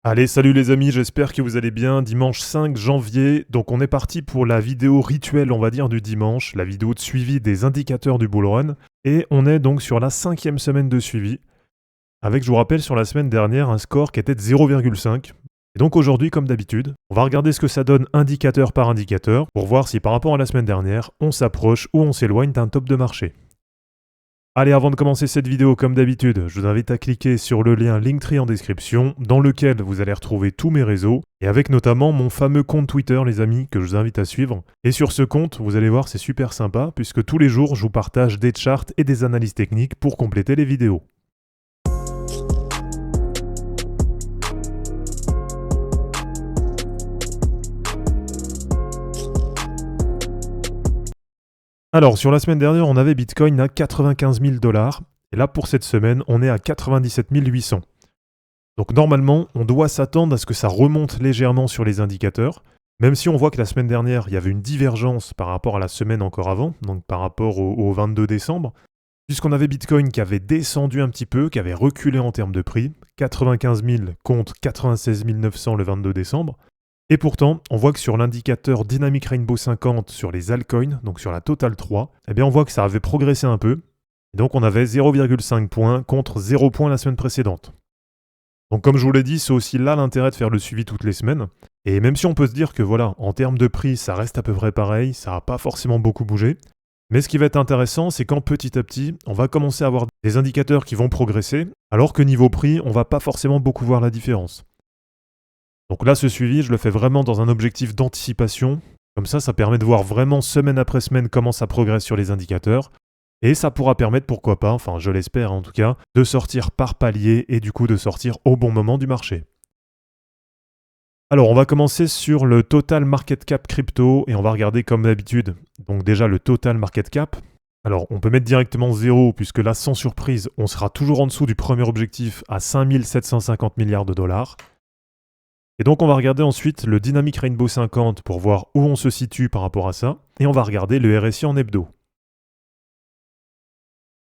Allez, salut les amis, j'espère que vous allez bien. Dimanche 5 janvier, donc on est parti pour la vidéo rituelle, on va dire, du dimanche, la vidéo de suivi des indicateurs du bull run. Et on est donc sur la 5e semaine de suivi, avec, je vous rappelle, sur la semaine dernière, un score qui était de 0,5. Et donc aujourd'hui, comme d'habitude, on va regarder ce que ça donne indicateur par indicateur, pour voir si par rapport à la semaine dernière, on s'approche ou on s'éloigne d'un top de marché. Allez, avant de commencer cette vidéo, comme d'habitude, je vous invite à cliquer sur le lien Linktree en description, dans lequel vous allez retrouver tous mes réseaux, et avec notamment mon fameux compte Twitter, les amis, que je vous invite à suivre. Et sur ce compte, vous allez voir, c'est super sympa, puisque tous les jours, je vous partage des charts et des analyses techniques pour compléter les vidéos. Alors, sur la semaine dernière, on avait Bitcoin à 95 000 $, et là, pour cette semaine, on est à 97 800. Donc normalement, on doit s'attendre à ce que ça remonte légèrement sur les indicateurs, même si on voit que la semaine dernière, il y avait une divergence par rapport à la semaine encore avant, donc par rapport au 22 décembre, puisqu'on avait Bitcoin qui avait descendu un petit peu, qui avait reculé en termes de prix, 95 000 contre 96 900 le 22 décembre, et pourtant, on voit que sur l'indicateur Dynamic Rainbow 50 sur les altcoins, donc sur la Total 3, eh bien on voit que ça avait progressé un peu, et donc on avait 0,5 points contre 0 points la semaine précédente. Donc comme je vous l'ai dit, c'est aussi là l'intérêt de faire le suivi toutes les semaines. Et même si on peut se dire que voilà, en termes de prix, ça reste à peu près pareil, ça n'a pas forcément beaucoup bougé. Mais ce qui va être intéressant, c'est quand petit à petit, on va commencer à avoir des indicateurs qui vont progresser, alors que niveau prix, on va pas forcément beaucoup voir la différence. Donc là, ce suivi, je le fais vraiment dans un objectif d'anticipation. Comme ça permet de voir vraiment semaine après semaine comment ça progresse sur les indicateurs. Et ça pourra permettre, pourquoi pas, enfin je l'espère en tout cas, de sortir par palier et du coup de sortir au bon moment du marché. Alors on va commencer sur le total market cap crypto et on va regarder comme d'habitude. Donc déjà le total market cap. Alors on peut mettre directement 0 puisque là sans surprise on sera toujours en dessous du premier objectif à 5750 milliards de dollars. Et donc on va regarder ensuite le Dynamic Rainbow 50 pour voir où on se situe par rapport à ça. Et on va regarder le RSI en hebdo.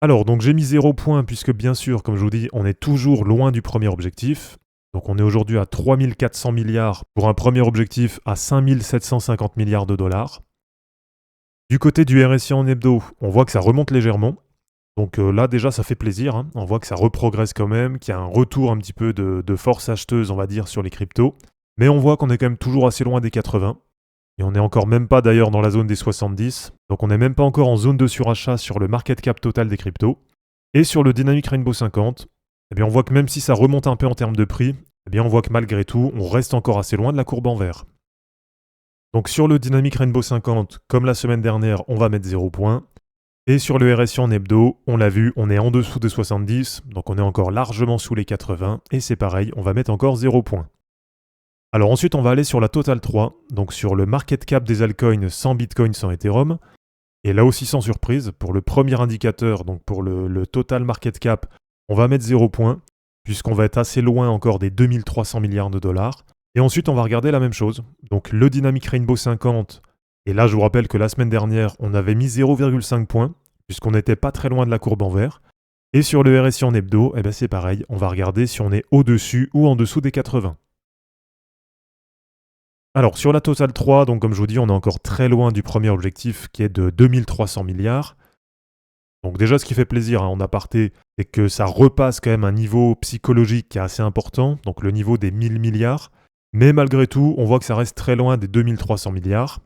Alors, donc j'ai mis 0 points puisque bien sûr, comme je vous dis, on est toujours loin du premier objectif. Donc on est aujourd'hui à 3400 milliards pour un premier objectif à 5750 milliards de dollars. Du côté du RSI en hebdo, on voit que ça remonte légèrement. Donc là déjà ça fait plaisir, hein. On voit que ça reprogresse quand même, qu'il y a un retour un petit peu de force acheteuse on va dire sur les cryptos. Mais on voit qu'on est quand même toujours assez loin des 80. Et on n'est encore même pas d'ailleurs dans la zone des 70. Donc on n'est même pas encore en zone de surachat sur le market cap total des cryptos. Et sur le Dynamic Rainbow 50, eh bien on voit que même si ça remonte un peu en termes de prix, eh bien on voit que malgré tout, on reste encore assez loin de la courbe en vert. Donc sur le Dynamic Rainbow 50, comme la semaine dernière, on va mettre 0 points. Et sur le RSI en hebdo, on l'a vu, on est en dessous des 70, donc on est encore largement sous les 80, et c'est pareil, on va mettre encore 0 points. Alors ensuite, on va aller sur la Total 3, donc sur le market cap des altcoins sans Bitcoin, sans Ethereum. Et là aussi, sans surprise, pour le premier indicateur, donc pour le total market cap, on va mettre 0 points, puisqu'on va être assez loin encore des 2300 milliards de dollars. Et ensuite, on va regarder la même chose. Donc le Dynamic Rainbow 50, et là, je vous rappelle que la semaine dernière, on avait mis 0,5 points, puisqu'on n'était pas très loin de la courbe en vert. Et sur le RSI en hebdo, eh ben c'est pareil, on va regarder si on est au-dessus ou en dessous des 80. Alors sur la Total 3, donc comme je vous dis, on est encore très loin du premier objectif qui est de 2300 milliards. Donc déjà ce qui fait plaisir en aparté, c'est que ça repasse quand même un niveau psychologique qui est assez important, donc le niveau des 1000 milliards. Mais malgré tout, on voit que ça reste très loin des 2300 milliards.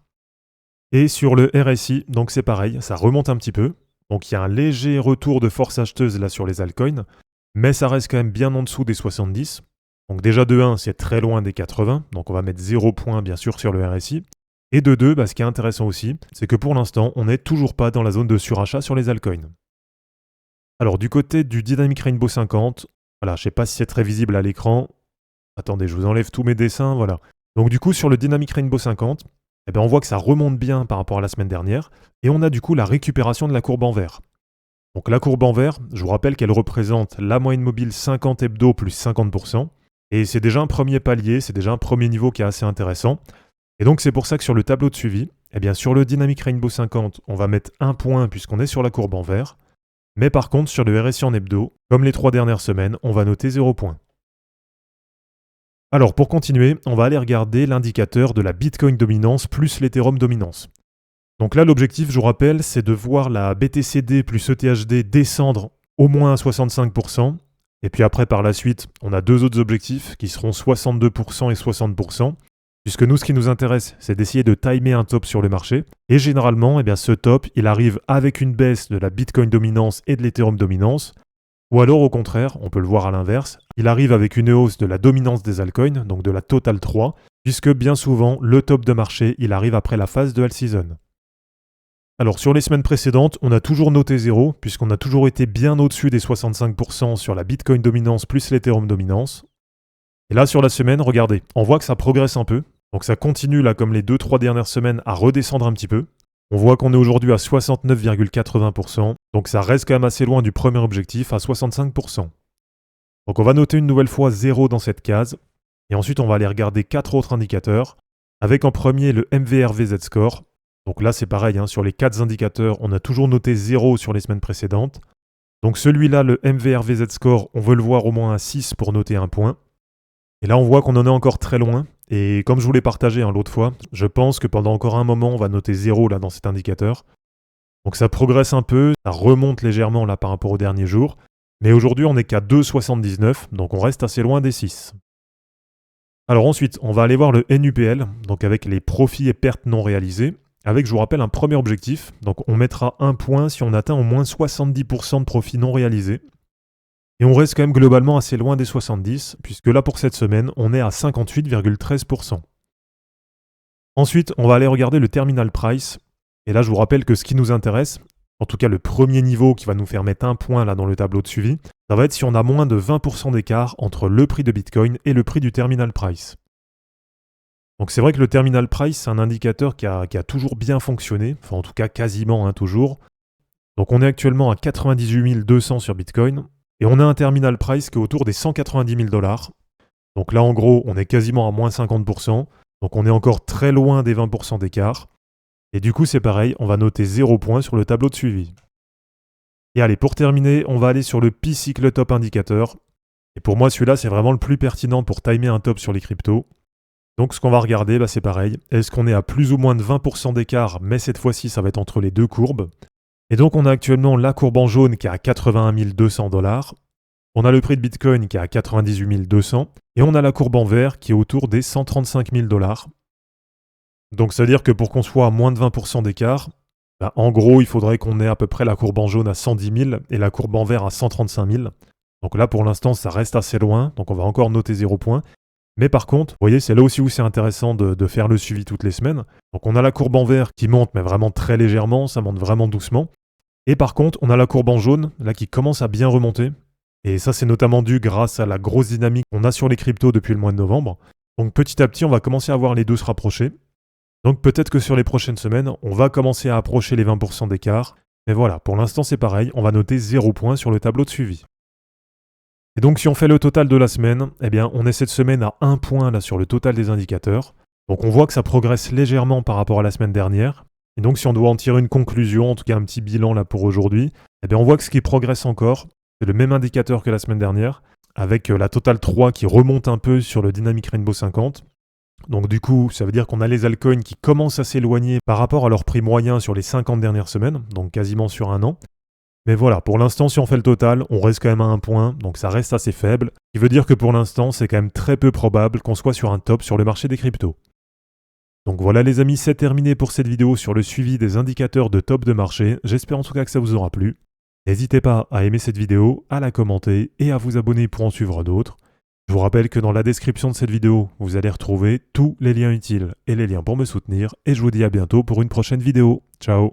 Et sur le RSI, donc c'est pareil, ça remonte un petit peu. Donc il y a un léger retour de force acheteuse là sur les altcoins, mais ça reste quand même bien en dessous des 70. Donc déjà de 1, c'est très loin des 80, donc on va mettre 0 points bien sûr sur le RSI. Et de 2, ce qui est intéressant aussi, c'est que pour l'instant, on n'est toujours pas dans la zone de surachat sur les altcoins. Alors du côté du Dynamic Rainbow 50, voilà, je ne sais pas si c'est très visible à l'écran. Attendez, je vous enlève tous mes dessins, voilà. Donc du coup, sur le Dynamic Rainbow 50, eh bien, on voit que ça remonte bien par rapport à la semaine dernière, et on a du coup la récupération de la courbe en vert. Donc la courbe en vert, je vous rappelle qu'elle représente la moyenne mobile 50 hebdo plus 50%. Et c'est déjà un premier palier, c'est déjà un premier niveau qui est assez intéressant. Et donc c'est pour ça que sur le tableau de suivi, eh bien sur le Dynamic Rainbow 50, on va mettre 1 point puisqu'on est sur la courbe en vert. Mais par contre, sur le RSI en hebdo, comme les 3 dernières semaines, on va noter 0 point. Alors pour continuer, on va aller regarder l'indicateur de la Bitcoin dominance plus l'Ethereum dominance. Donc là l'objectif, je vous rappelle, c'est de voir la BTCD plus ETHD descendre au moins à 65%. Et puis après par la suite, on a deux autres objectifs qui seront 62% et 60%. Puisque nous, ce qui nous intéresse, c'est d'essayer de timer un top sur le marché. Et généralement, ce top, il arrive avec une baisse de la Bitcoin dominance et de l'Ethereum dominance. Ou alors, au contraire, on peut le voir à l'inverse, il arrive avec une hausse de la dominance des altcoins, donc de la Total 3, puisque bien souvent, le top de marché, il arrive après la phase de all season. Alors, sur les semaines précédentes, on a toujours noté 0, puisqu'on a toujours été bien au-dessus des 65% sur la Bitcoin dominance plus l'Ethereum dominance. Et là, sur la semaine, regardez, on voit que ça progresse un peu. Donc ça continue là comme les 2-3 dernières semaines à redescendre un petit peu. On voit qu'on est aujourd'hui à 69,80%, donc ça reste quand même assez loin du premier objectif à 65%. Donc on va noter une nouvelle fois 0 dans cette case, et ensuite on va aller regarder 4 autres indicateurs, avec en premier le MVRVZ Score. Donc là c'est pareil, sur les 4 indicateurs, on a toujours noté 0 sur les semaines précédentes. Donc celui-là, le MVRVZ Score, on veut le voir au moins à 6 pour noter un point. Et là on voit qu'on en est encore très loin. Et comme je vous l'ai partagé l'autre fois, je pense que pendant encore un moment, on va noter 0 là dans cet indicateur. Donc ça progresse un peu, ça remonte légèrement là par rapport au dernier jour. Mais aujourd'hui, on n'est qu'à 2,79, donc on reste assez loin des 6. Alors ensuite, on va aller voir le NUPL, donc avec les profits et pertes non réalisés, avec, je vous rappelle, un premier objectif. Donc on mettra un point si on atteint au moins 70% de profits non réalisés. Et on reste quand même globalement assez loin des 70, puisque là pour cette semaine, on est à 58,13%. Ensuite, on va aller regarder le terminal price. Et là, je vous rappelle que ce qui nous intéresse, en tout cas le premier niveau qui va nous faire mettre un point là dans le tableau de suivi, ça va être si on a moins de 20% d'écart entre le prix de Bitcoin et le prix du terminal price. Donc c'est vrai que le terminal price, c'est un indicateur qui a toujours bien fonctionné, enfin en tout cas quasiment toujours. Donc on est actuellement à 98 200 sur Bitcoin. Et on a un terminal price qui est autour des 190 000 $. Donc là, en gros, on est quasiment à moins 50%. Donc on est encore très loin des 20% d'écart. Et du coup, c'est pareil, on va noter 0 points sur le tableau de suivi. Et allez, pour terminer, on va aller sur le P-Cycle Top Indicator. Et pour moi, celui-là, c'est vraiment le plus pertinent pour timer un top sur les cryptos. Donc ce qu'on va regarder, c'est pareil. Est-ce qu'on est à plus ou moins de 20% d'écart, mais cette fois-ci, ça va être entre les deux courbes. Et donc on a actuellement la courbe en jaune qui est à 81 200 $. On a le prix de Bitcoin qui est à 98 200 et on a la courbe en vert qui est autour des 135 000 $. Donc ça veut dire que pour qu'on soit à moins de 20% d'écart, en gros il faudrait qu'on ait à peu près la courbe en jaune à 110 000 et la courbe en vert à 135 000. Donc là pour l'instant ça reste assez loin, donc on va encore noter 0 points. Mais par contre, vous voyez, c'est là aussi où c'est intéressant de faire le suivi toutes les semaines. Donc on a la courbe en vert qui monte, mais vraiment très légèrement, ça monte vraiment doucement. Et par contre, on a la courbe en jaune, là, qui commence à bien remonter. Et ça, c'est notamment dû grâce à la grosse dynamique qu'on a sur les cryptos depuis le mois de novembre. Donc petit à petit, on va commencer à voir les deux se rapprocher. Donc peut-être que sur les prochaines semaines, on va commencer à approcher les 20% d'écart. Mais voilà, pour l'instant, c'est pareil, on va noter 0 points sur le tableau de suivi. Et donc si on fait le total de la semaine, on est cette semaine à 1 point là sur le total des indicateurs. Donc on voit que ça progresse légèrement par rapport à la semaine dernière. Et donc si on doit en tirer une conclusion, en tout cas un petit bilan là pour aujourd'hui, on voit que ce qui progresse encore, c'est le même indicateur que la semaine dernière, avec la Total 3 qui remonte un peu sur le Dynamic Rainbow 50. Donc du coup, ça veut dire qu'on a les altcoins qui commencent à s'éloigner par rapport à leur prix moyen sur les 50 dernières semaines, donc quasiment sur un an. Mais voilà, pour l'instant, si on fait le total, on reste quand même à 1 point, donc ça reste assez faible. Ce qui veut dire que pour l'instant, c'est quand même très peu probable qu'on soit sur un top sur le marché des cryptos. Donc voilà les amis, c'est terminé pour cette vidéo sur le suivi des indicateurs de top de marché. J'espère en tout cas que ça vous aura plu. N'hésitez pas à aimer cette vidéo, à la commenter et à vous abonner pour en suivre d'autres. Je vous rappelle que dans la description de cette vidéo, vous allez retrouver tous les liens utiles et les liens pour me soutenir. Et je vous dis à bientôt pour une prochaine vidéo. Ciao!